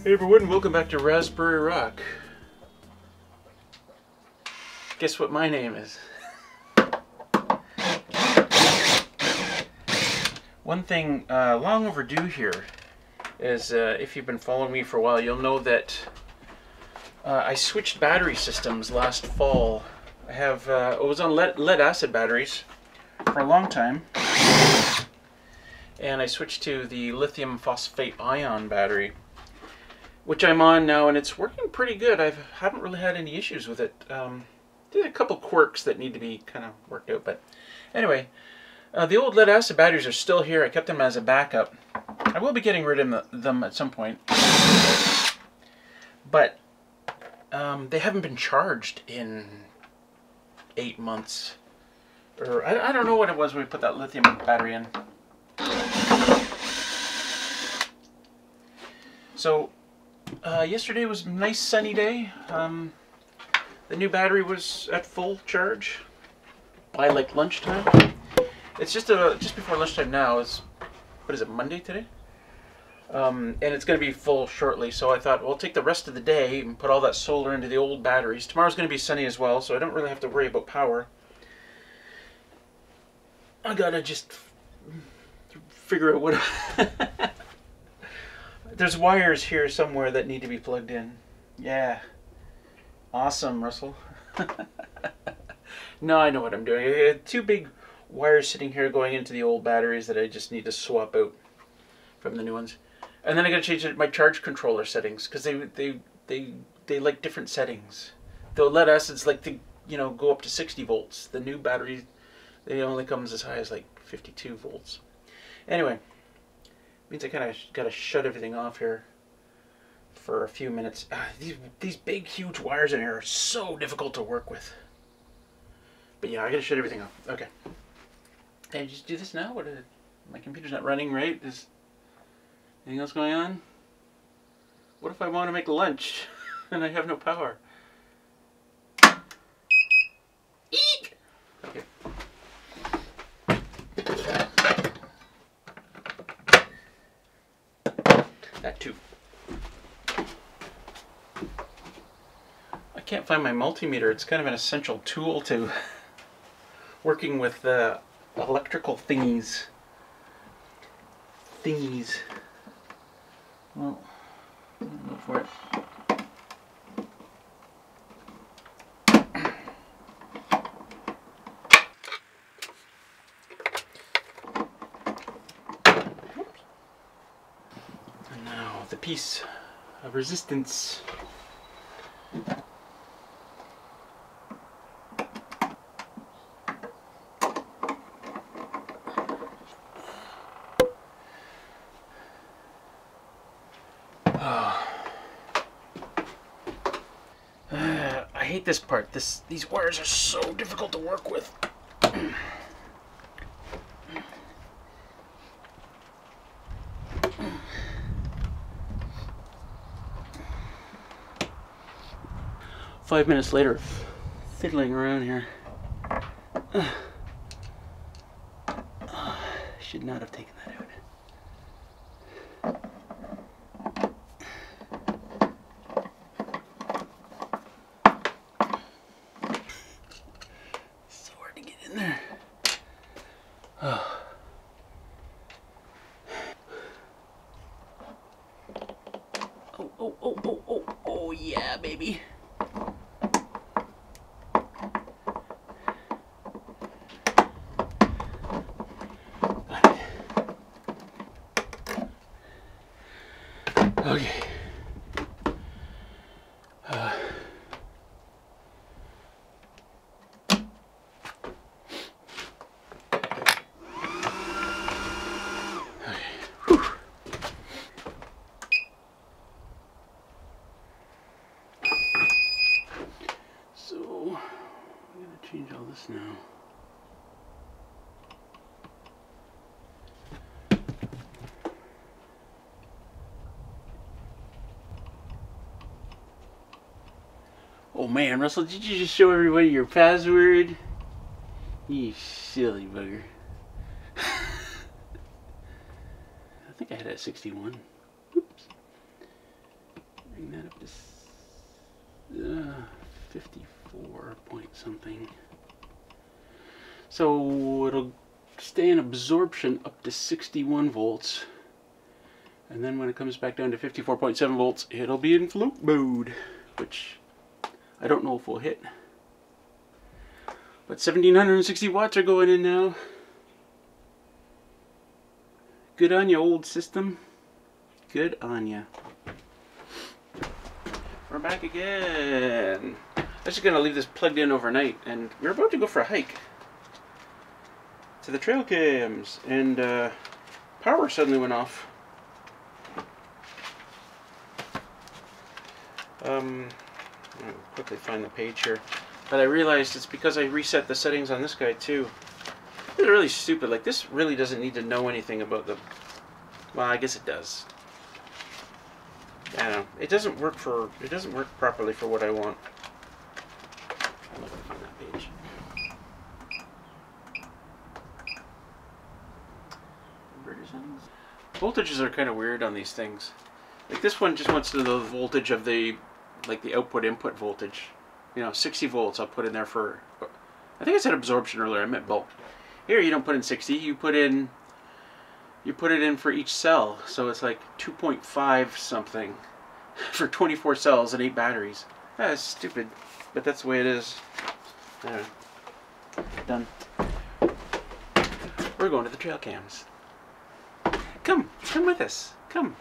Hey everyone, welcome back to Raspberry Rock. Guess what my name is? One thing long overdue here is, if you've been following me for a while, you'll know that I switched battery systems last fall. I was on lead acid batteries for a long time, and I switched to the lithium phosphate ion battery, which I'm on now, and it's working pretty good. I haven't really had any issues with it. There's a couple quirks that need to be kind of worked out, but anyway, the old lead acid batteries are still here. I kept them as a backup. I will be getting rid of them at some point, but they haven't been charged in 8 months, or I don't know what it was when we put that lithium battery in. So yesterday was a nice sunny day. The new battery was at full charge by like lunchtime. It's just before lunchtime now. It's, what is it, Monday today? And it's going to be full shortly, so I thought, well, I'll take the rest of the day and put all that solar into the old batteries. Tomorrow's going to be sunny as well, so I don't really have to worry about power. I gotta just figure out what... There's wires here somewhere that need to be plugged in. Yeah. Awesome, Russell. No, I know what I'm doing. I had 2 big wires sitting here going into the old batteries that I just need to swap out from the new ones. And then I got to change my charge controller settings, because they like different settings. The lead acids like to, you know, go up to 60 volts. The new battery, they only comes as high as like 52 volts. Anyway, means I kind of got to shut everything off here for a few minutes. These big, huge wires in here are so difficult to work with. But yeah, I got to shut everything off. Okay. Can I just do this now? My computer's not running, right? Is anything else going on? What if I want to make lunch and I have no power? Eek! Okay. That too. I can't find my multimeter. It's kind of an essential tool to working with the electrical thingies. Well, look for it. And now the piece of resistance. I hate this part. These wires are so difficult to work with. 5 minutes later, fiddling around here. Should not have taken that out. So hard to get in there. Oh, yeah, baby. Okay. So, I'm going to change all this now. Oh man, Russell, did you just show everybody your password? You silly bugger. I think I had it at 61. Oops. bring that up to 54 point something. So it'll stay in absorption up to 61 volts. And then when it comes back down to 54.7 volts, it'll be in float mode, which I don't know if we'll hit. But 1760 watts are going in now. Good on you, old system. Good on you. We're back again. I was just going to leave this plugged in overnight, and we're about to go for a hike to the trail cams, and power suddenly went off. I'll quickly find the page here. But I realized it's because I reset the settings on this guy too. It's really stupid. Like, this really doesn't need to know anything about the... Well, I guess it does. I don't know. It doesn't work properly for what I want. I'll look on that page. Inverter settings. Voltages are kind of weird on these things. Like, this one just wants to know the voltage of the, like, the output input voltage. You know, 60 volts I'll put in there for, I think I said absorption earlier, I meant bulk. Here you don't put in 60, you put it in for each cell. So it's like 2.5 something for 24 cells and 8 batteries. That's stupid, but that's the way it is. Done. We're going to the trail cams. Come with us, come.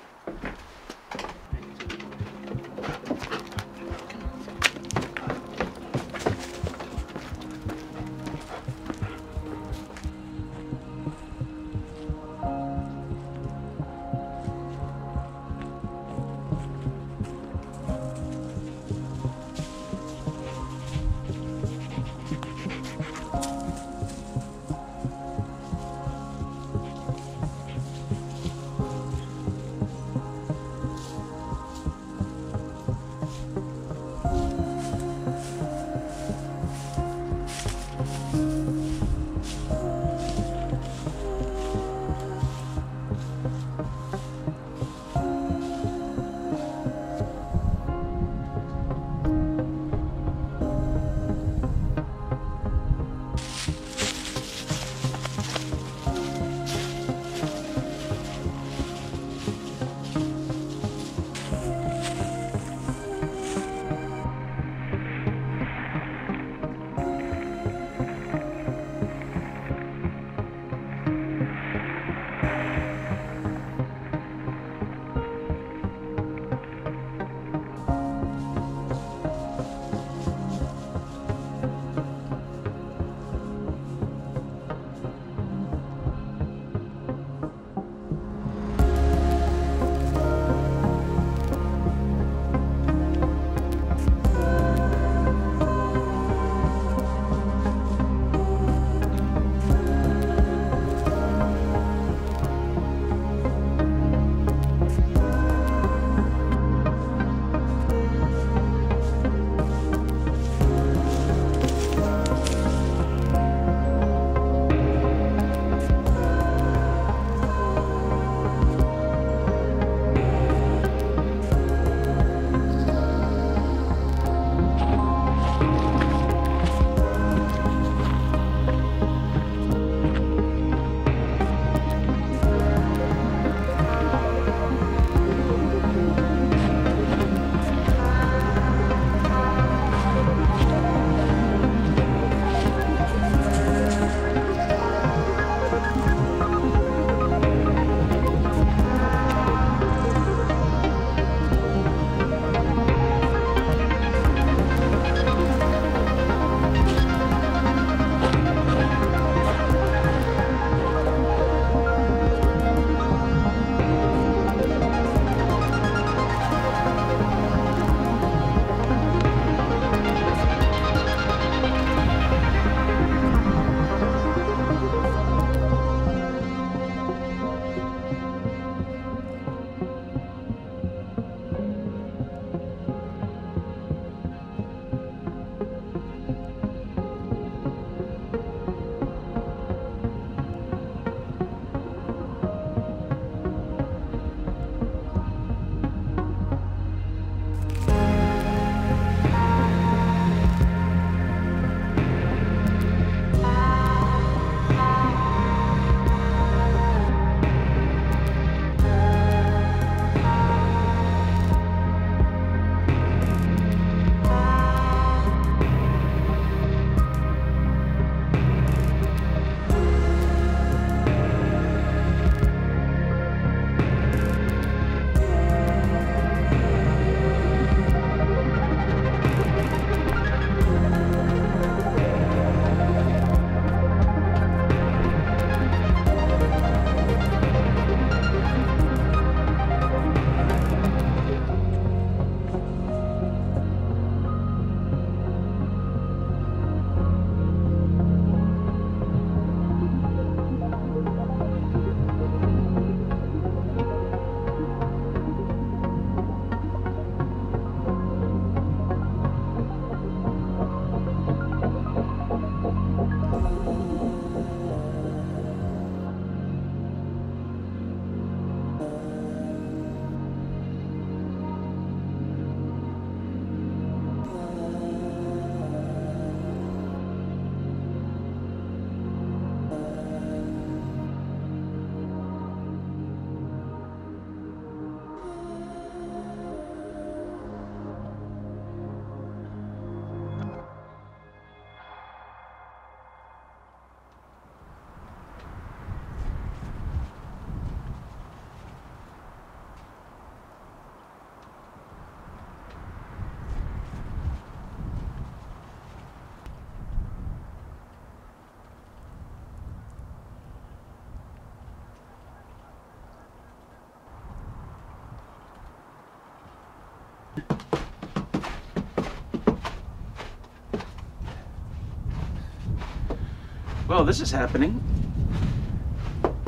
while this is happening,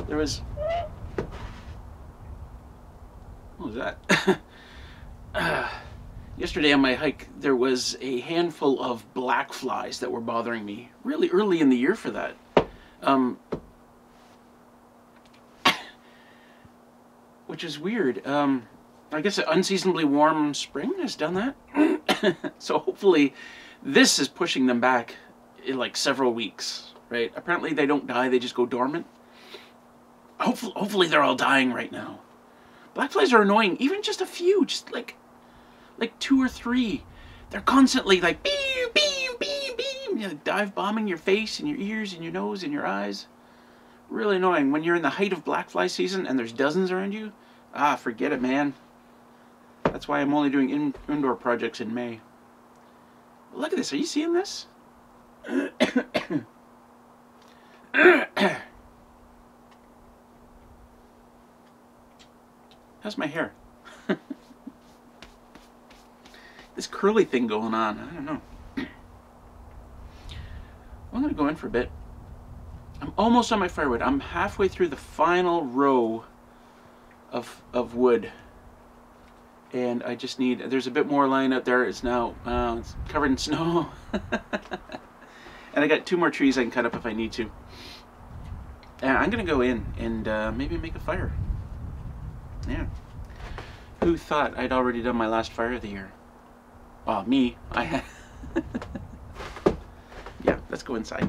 there was... What was that? Yesterday on my hike, there was a handful of black flies that were bothering me. Really early in the year for that. Which is weird. I guess an unseasonably warm spring has done that. So hopefully this is pushing them back in like several weeks, right? Apparently they don't die, they just go dormant. Hopefully they're all dying right now. Black flies are annoying, even just a few, just like 2 or 3. They're constantly like beep, beep, beep, beep, you know, dive bombing your face and your ears and your nose and your eyes. Really annoying. When you're in the height of black fly season and there's dozens around you, forget it, man. That's why I'm only doing indoor projects in May. Look at this. Are you seeing this? How's my hair? This curly thing going on. I don't know. I'm going to go in for a bit. I'm almost on my firewood. I'm halfway through the final row of wood. And I just need, there's a bit more lying out there. It's now it's covered in snow. And I got 2 more trees I can cut up if I need to. And I'm going to go in and maybe make a fire. Yeah. Who thought I'd already done my last fire of the year? Well, me. I had. Yeah, let's go inside.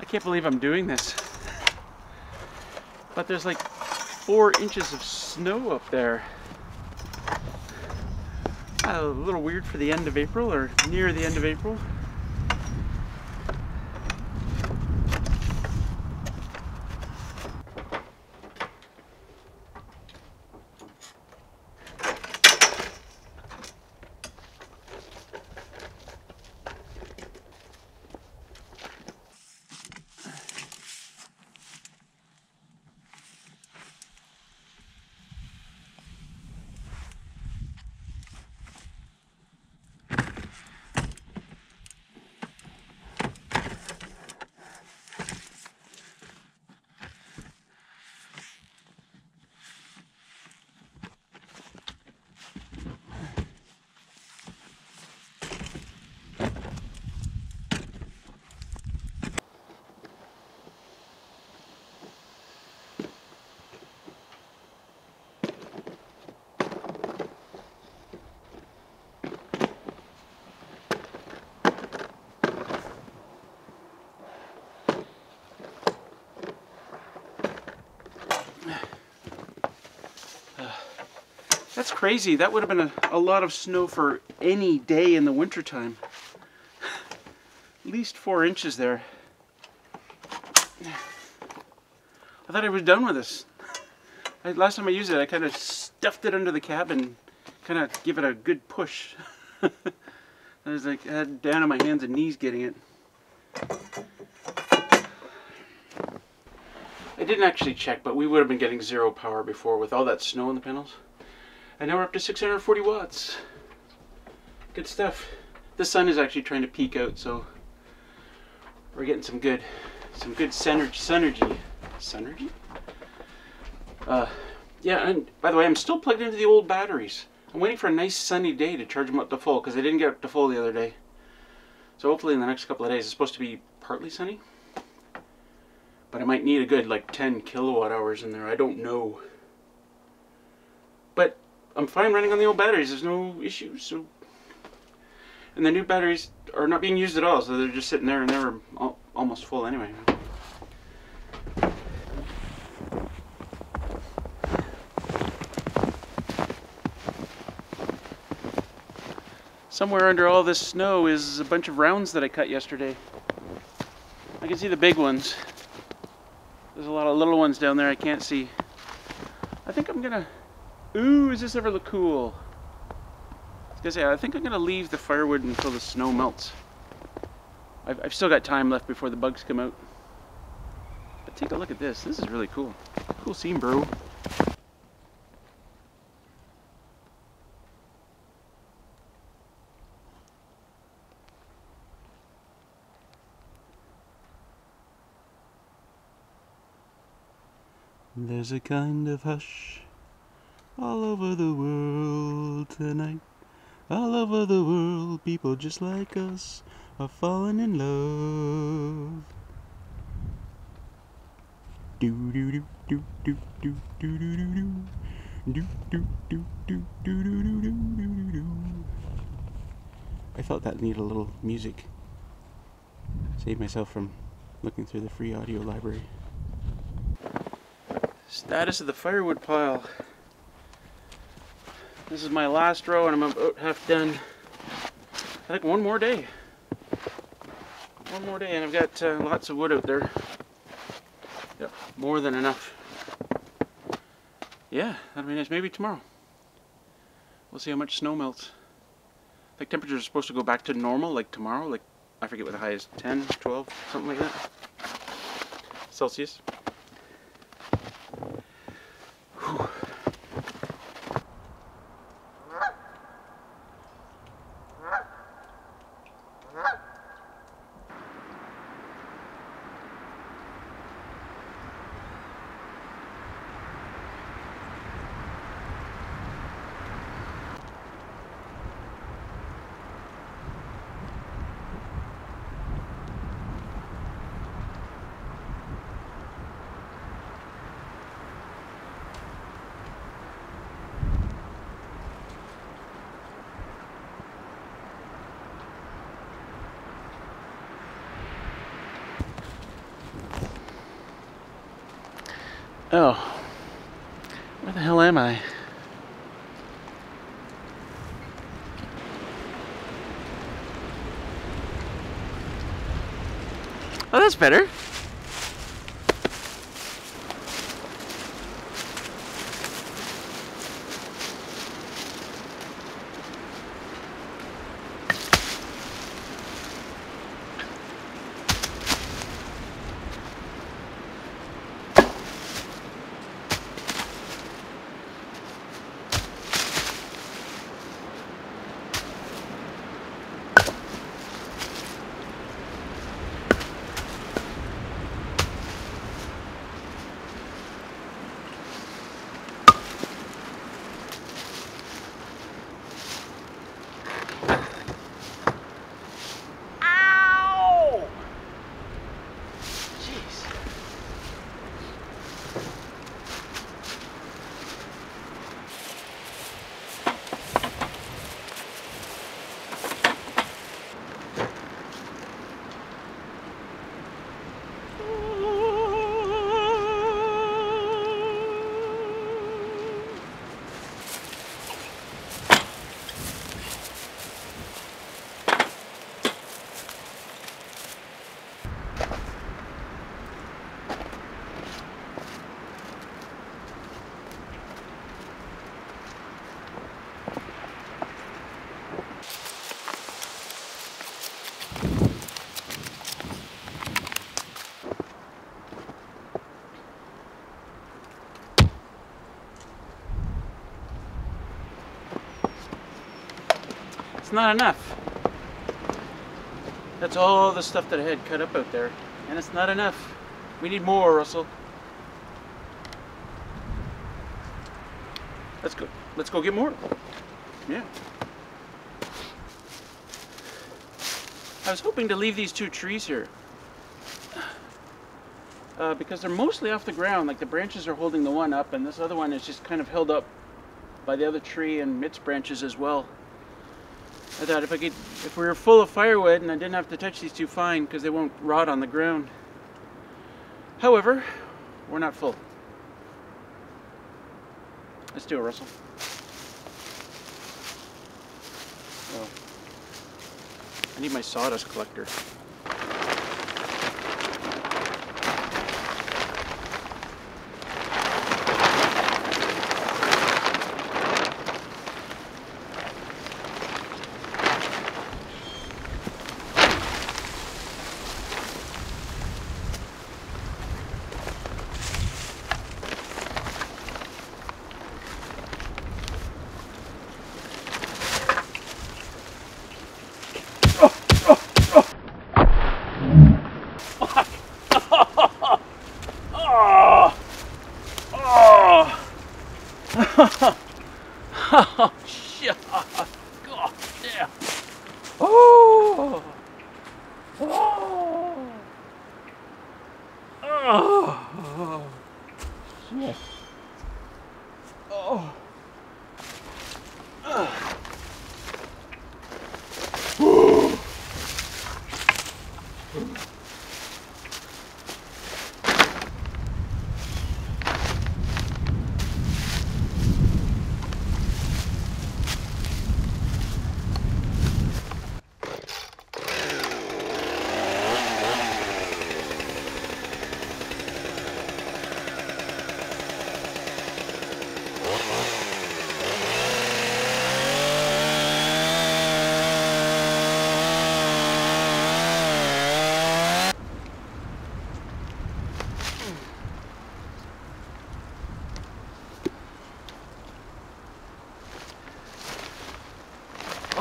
I can't believe I'm doing this, but there's like 4 inches of snow up there. A little weird for the end of April, or near the end of April. That's crazy. That would have been a lot of snow for any day in the wintertime. At least 4 inches there. I thought I was done with this. Last time I used it, I kind of stuffed it under the cab and kind of give it a good push. I was like, I had down on my hands and knees getting it. I didn't actually check, but we would have been getting 0 power before with all that snow on the panels. And now we're up to 640 watts. Good stuff. The sun is actually trying to peek out, so we're getting some good synergy. Synergy? Yeah, and by the way, I'm still plugged into the old batteries. I'm waiting for a nice sunny day to charge them up to full, because I didn't get up to full the other day. So hopefully in the next couple of days, it's supposed to be partly sunny. But I might need a good like 10 kilowatt hours in there. I don't know. But I'm fine running on the old batteries. There's no issues. So, and the new batteries are not being used at all. So they're just sitting there and they're almost full anyway. Somewhere under all this snow is a bunch of rounds that I cut yesterday. I can see the big ones. There's a lot of little ones down there I can't see. I think I'm gonna... Ooh, does this ever look cool? I was gonna say, I think I'm gonna leave the firewood until the snow melts. I've still got time left before the bugs come out. But take a look at this. This is really cool. Cool scene, bro. There's a kind of hush all over the world tonight. All over the world, people just like us are falling in love. Do do do do do do do do do do do do do do do do do. I felt that needed a little music. Save myself from looking through the free audio library. Status of the firewood pile. This is my last row and I'm about half done. I think one more day. One more day and I've got lots of wood out there. Yep, more than enough. Yeah, that'll be nice. Maybe tomorrow. We'll see how much snow melts. I think temperatures are supposed to go back to normal like tomorrow. Like, I forget what the high is, 10, 12, something like that. Celsius. Oh, where the hell am I? Oh, that's better. It's not enough. That's all the stuff that I had cut up out there. And it's not enough. We need more, Russell. Let's go. Let's go get more. Yeah. I was hoping to leave these two trees here because they're mostly off the ground. Like the branches are holding the one up, and this other one is just kind of held up by the other tree and its branches as well. I thought if we were full of firewood and I didn't have to touch these two, fine, because they won't rot on the ground. However, we're not full. Let's do it, Russell. Oh. I need my sawdust collector. Oh, shit. God damn. Oh. Oh. Oh. Shit. Oh.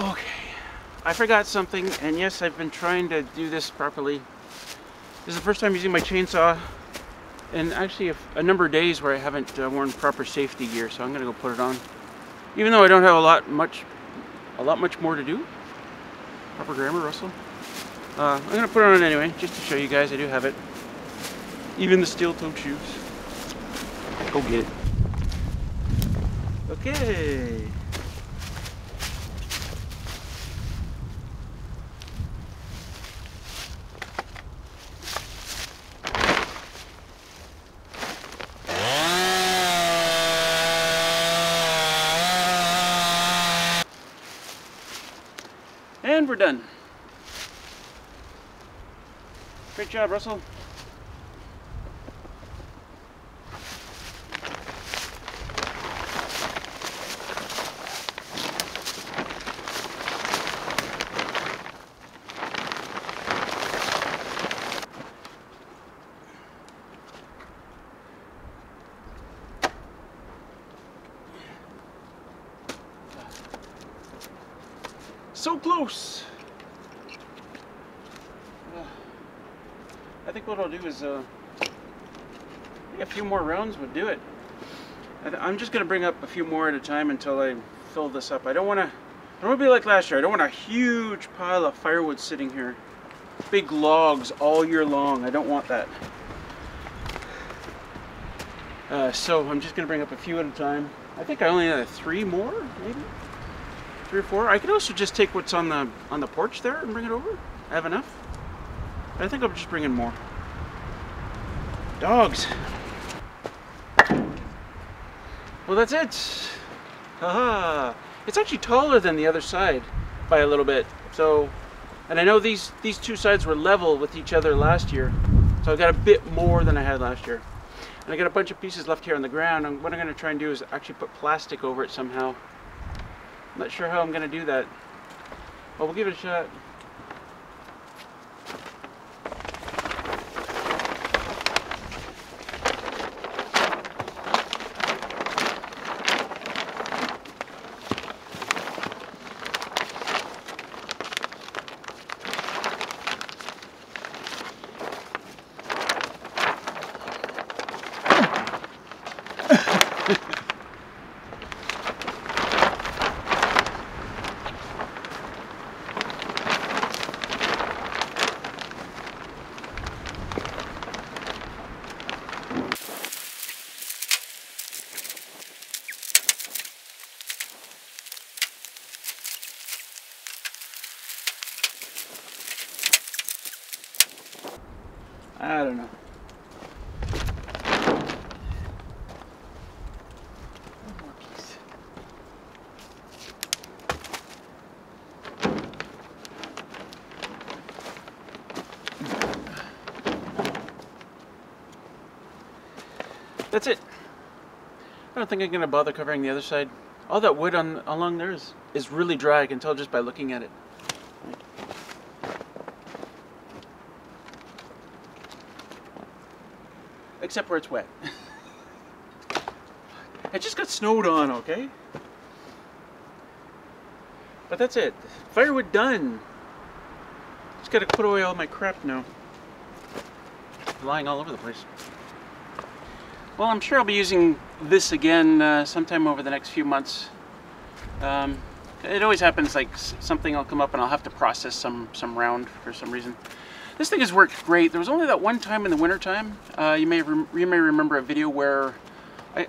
Okay, I forgot something, and yes, I've been trying to do this properly. This is the first time using my chainsaw, and actually a number of days where I haven't worn proper safety gear, so I'm gonna go put it on. Even though I don't have a lot much more to do. Proper grammar, Russell. I'm gonna put it on anyway, just to show you guys I do have it. Even the steel-toed shoes. Go get it. Okay. And we're done. Great job, Russell. So close! I think what I'll do is a few more rounds would do it. I'm just going to bring up a few more at a time until I fill this up. I don't want to be like last year. I don't want a huge pile of firewood sitting here. Big logs all year long. I don't want that. So I'm just going to bring up a few at a time. I think I only have 3 more, maybe? 3 or 4. I could also just take what's on the porch there and bring it over. I have enough. I think I'll just bring in more. Dogs. Well, that's it. Haha. It's actually taller than the other side by a little bit. So, and I know these 2 sides were level with each other last year. So I got a bit more than I had last year. And I got a bunch of pieces left here on the ground. And what I'm going to try and do is actually put plastic over it somehow. I'm not sure how I'm going to do that. But we'll give it a shot. that's it. I don't think I'm going to bother covering the other side. All that wood along there is really dry. I can tell just by looking at it. Except where it's wet. It just got snowed on, okay? But that's it. Firewood done. Just gotta put away all my crap now. Lying all over the place. Well, I'm sure I'll be using this again sometime over the next few months. It always happens, like something will come up and I'll have to process some round for some reason. This thing has worked great. There was only that one time in the wintertime. You may remember a video where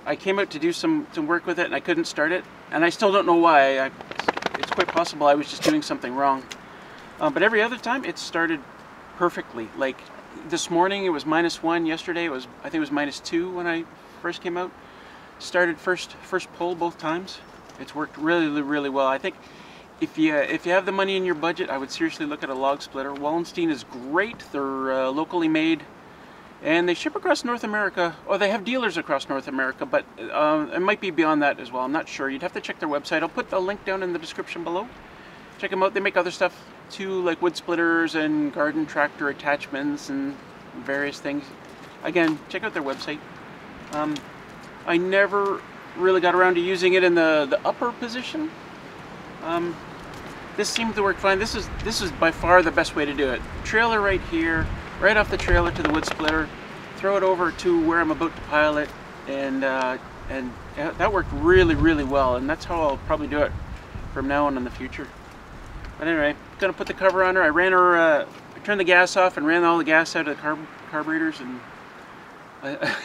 I came out to do some work with it and I couldn't start it. And I still don't know why. It's quite possible I was just doing something wrong. But every other time it started perfectly. Like this morning it was -1. Yesterday it was, I think it was -2 when I first came out. Started first pull both times. It's worked really, really well. I think if you have the money in your budget, I would seriously look at a log splitter. Wallenstein is great. They're locally made, and they ship across North America, or they have dealers across North America, but it might be beyond that as well. I'm not sure. You'd have to check their website. I'll put the link down in the description below. Check them out. They make other stuff too, like wood splitters and garden tractor attachments and various things. Again, check out their website. I never really got around to using it in the upper position. This seemed to work fine. This is by far the best way to do it. Trailer right here, right off the trailer to the wood splitter, throw it over to where I'm about to pile it, and that worked really, really well. And that's how I'll probably do it from now on in the future. But anyway, gonna put the cover on her. I turned the gas off and ran all the gas out of the carburetors. And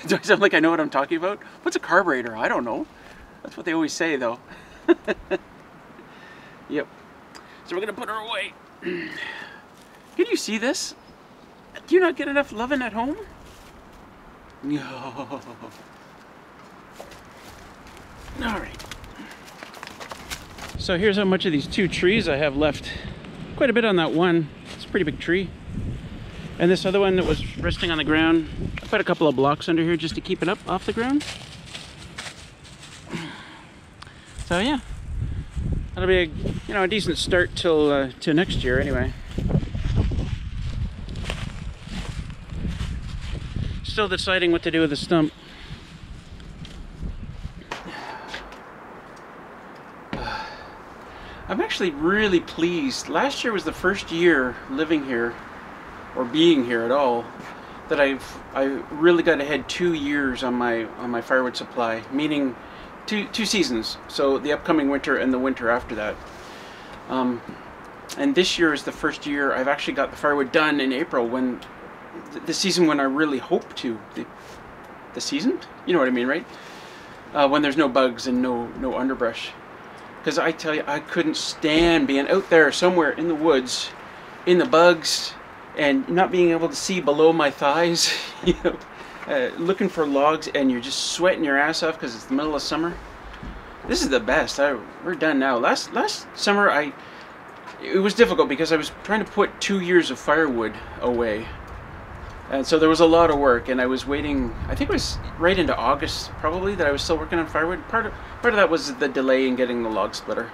do I sound like I know what I'm talking about? What's a carburetor? I don't know. That's what they always say, though. Yep. So we're gonna put her away. Can you see this? Do you not get enough loving at home? No. All right. So here's how much of these 2 trees I have left. Quite a bit on that one. It's a pretty big tree. And this other one that was resting on the ground, I put a couple of blocks under here just to keep it up off the ground. So yeah, that'll be a decent start till next year anyway. Still deciding what to do with the stump. I'm actually really pleased. Last year was the first year living here, or being here at all, that I really got ahead 2 years on my firewood supply, meaning two seasons. So the upcoming winter and the winter after that. And this year is the first year I've actually got the firewood done in April, when the season when I really hope to. The season? You know what I mean, right? When there's no bugs and no underbrush. Because I tell you, I couldn't stand being out there somewhere in the woods, in the bugs, and not being able to see below my thighs, looking for logs, and you're just sweating your ass off because it's the middle of summer. This is the best. We're done now. Last summer, it was difficult because I was trying to put 2 years of firewood away, and so there was a lot of work, and I was waiting. I think it was right into August probably that I was still working on firewood. Part of that was the delay in getting the log splitter.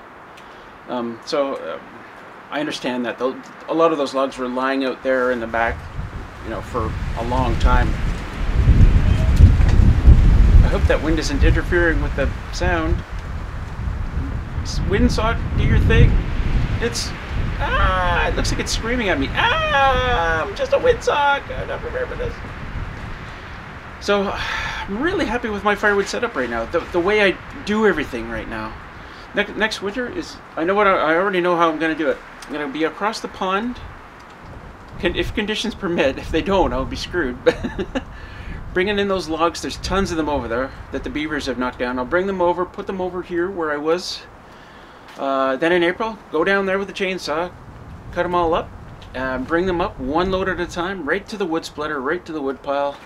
I understand that a lot of those logs were lying out there in the back, for a long time. I hope that wind isn't interfering with the sound. Windsock, do your thing. It looks like it's screaming at me. I'm just a windsock. I'm not prepared for this. So I'm really happy with my firewood setup right now. The way I do everything right now. Next winter is, I already know how I'm going to do it. I'm going to be across the pond, if conditions permit. If they don't, I'll be screwed. Bringing in those logs, there's tons of them over there that the beavers have knocked down. I'll bring them over, put them over here where I was. Then in April, go down there with the chainsaw, cut them all up, bring them up one load at a time, right to the wood splitter, right to the wood pile.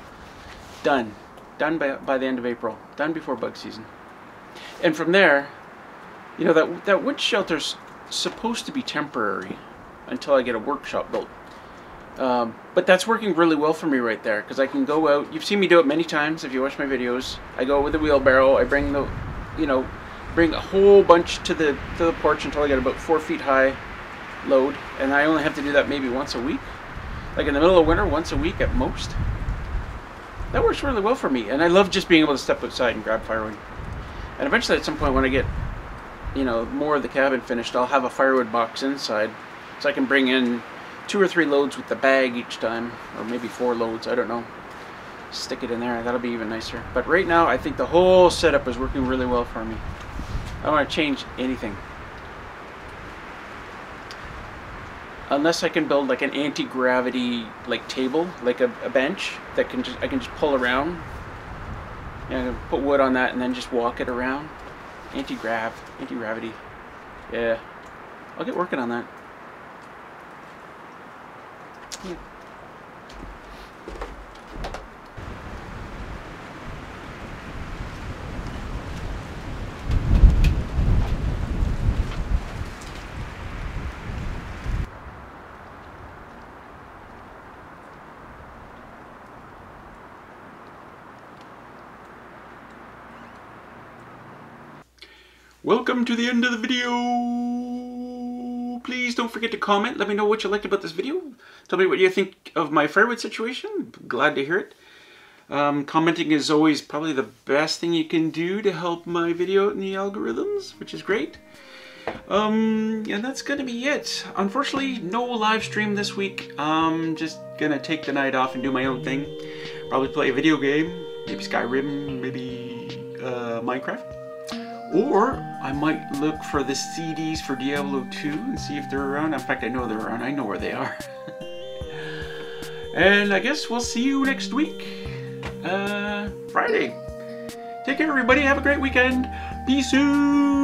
Done. Done by the end of April. Done before bug season. And from there, that wood shelter's supposed to be temporary until I get a workshop built. But that's working really well for me right there, because I can go out. You've seen me do it many times if you watch my videos. I go with the wheelbarrow. I bring the, bring a whole bunch to the porch until I get about 4 feet high load, and I only have to do that maybe once a week, like in the middle of winter, once a week at most. That works really well for me, and I love just being able to step outside and grab firewood. And eventually, at some point, when I get, more of the cabin finished, I'll have a firewood box inside, so I can bring in 2 or 3 loads with the bag each time, or maybe 4 loads, I don't know. Stick it in there, that'll be even nicer. But right now, I think the whole setup is working really well for me. I don't want to change anything. Unless I can build like an anti-gravity table, like a bench that I can just pull around. Put wood on that and then just walk it around. Anti-gravity. Yeah, I'll get working on that. Yeah. Welcome to the end of the video. Please don't forget to comment. Let me know what you liked about this video. Tell me what you think of my firewood situation. Glad to hear it. Commenting is always probably the best thing you can do to help my video out in the algorithms, which is great. And that's gonna be it. Unfortunately, no live stream this week. Just gonna take the night off and do my own thing. Probably play a video game, maybe Skyrim, maybe Minecraft. Or I might look for the CDs for Diablo 2 and see if they're around. In fact, I know they're around. I know where they are. And I guess we'll see you next week. Friday. Take care, everybody. Have a great weekend. Peace out.